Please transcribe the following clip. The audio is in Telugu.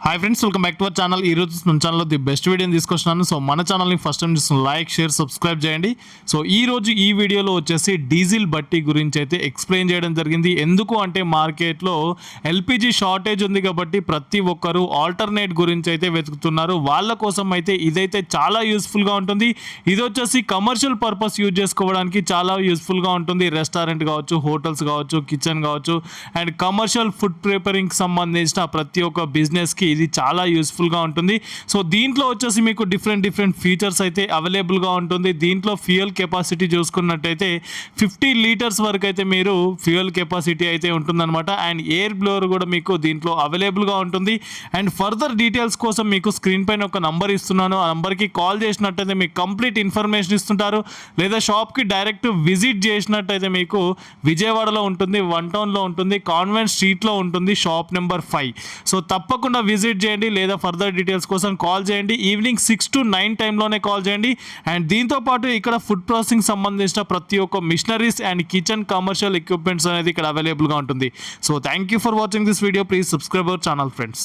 Hi friends, welcome back to our channel. ఈరోజు మన ఛానల్లో ది బెస్ట్ వీడియోని తీసుకొచ్చినాను. సో మన ఛానల్ని ఫస్ట్ టైం చూస్తున్న లైక్, షేర్, సబ్స్క్రైబ్ చేయండి. సో ఈరోజు ఈ వీడియోలో వచ్చేసి డీజిల్ బట్టి గురించి అయితే ఎక్స్ప్లెయిన్ చేయడం జరిగింది. ఎందుకు అంటే మార్కెట్లో ఎల్పిజి షార్టేజ్ ఉంది కాబట్టి ప్రతి ఒక్కరు ఆల్టర్నేట్ గురించి అయితే వెతుకుతున్నారు. వాళ్ళ కోసం అయితే ఇదైతే చాలా యూస్ఫుల్గా ఉంటుంది. ఇది వచ్చేసి కమర్షియల్ పర్పస్ యూజ్ చేసుకోవడానికి చాలా యూస్ఫుల్గా ఉంటుంది. రెస్టారెంట్ కావచ్చు, హోటల్స్ కావచ్చు, కిచెన్ కావచ్చు అండ్ కమర్షియల్ ఫుడ్ ప్రిపేరింగ్కి సంబంధించిన ప్రతి ఒక్క బిజినెస్కి ఇది చాలా యూస్ఫుల్గా ఉంటుంది. సో దీంట్లో వచ్చేసి మీకు డిఫరెంట్ ఫీచర్స్ అయితే అవైలబుల్గా ఉంటుంది. దీంట్లో ఫ్యూయల్ కెపాసిటీ చూసుకున్నట్టయితే 50 లీటర్స్ వరకు అయితే మీరు ఫ్యూయల్ కెపాసిటీ అయితే ఉంటుందన్నమాట. అండ్ ఎయిర్ బ్లోవర్ కూడా మీకు దీంట్లో అవైలబుల్గా ఉంటుంది. అండ్ ఫర్దర్ డీటెయిల్స్ కోసం మీకు స్క్రీన్ పైన ఒక నంబర్ ఇస్తున్నాను. ఆ నంబర్కి కాల్ చేసినట్టయితే మీకు కంప్లీట్ ఇన్ఫర్మేషన్ ఇస్తుంటారు. లేదా షాప్కి డైరెక్ట్ విజిట్ చేసినట్టయితే మీకు విజయవాడలో ఉంటుంది, 1 టౌన్లో ఉంటుంది, కాన్వెంట్ స్ట్రీట్లో ఉంటుంది, షాప్ నెంబర్ 5. సో తప్పకుండా విజిట్ చేయండి. లేదా ఫర్దర్ డీటెయిల్స్ కోసం కాల్ చేయండి. ఈవినింగ్ 6 to 9 టైంలోనే కాల్ చేయండి. అండ్ దీంతో పాటు ఇక్కడ ఫుడ్ ప్రాసెసింగ్ సంబంధించిన ప్రతి ఒక్క machineries and kitchen commercial equipments అనేది ఇక్కడ అవైలబుల్గా ఉంటుంది. So thank you for watching this video. Please subscribe our channel friends.